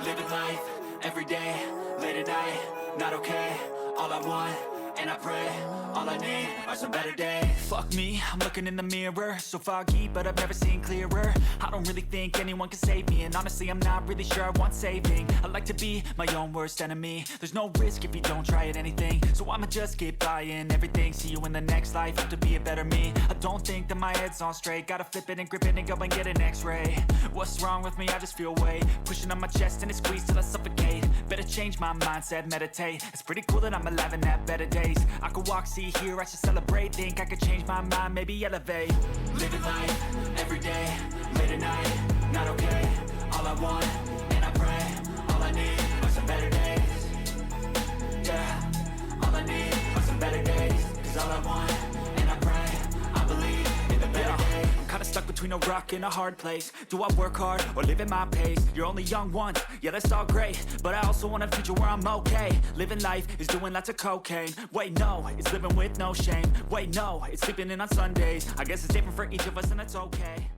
Living life, everyday, late at night, not okay. All I want, and I pray, all I need are some better days. Fuck me, I'm looking in the mirror, so foggy, but I've never seen clearer. I don't really think anyone can save me, and honestly I'm not really sure I want saving. I like to be my own worst enemy. There's no risk if you don't try at anything, so I'ma just keep buying everything. See you in the next life, have to be a better me. I don't think that my head's on straight, gotta flip it and grip it and go and get an x-ray. What's wrong with me? I just feel weight pushing on my chest and it squeezes till I suffocate. Better change my mindset, meditate. It's pretty cool that I'm alive and have better days. I could walk, see, hear, I should celebrate. Think I could change my mind, maybe elevate. Living life, everyday, late at night, not okay. All I want, and I pray, all I need are some better days. Yeah, all I need are some better days. Cause all I want, and I pray, I believe in the better days. I'm kinda stuck between a rock and a hard place. Do I work hard or live at my pace? You're only young once, yeah that's all great, but I also want a future where I'm okay. Living life is doing lots of cocaine. Wait no, it's living with no shame. Wait no, it's sleeping in on Sundays. I guess it's different for each of us and that's okay.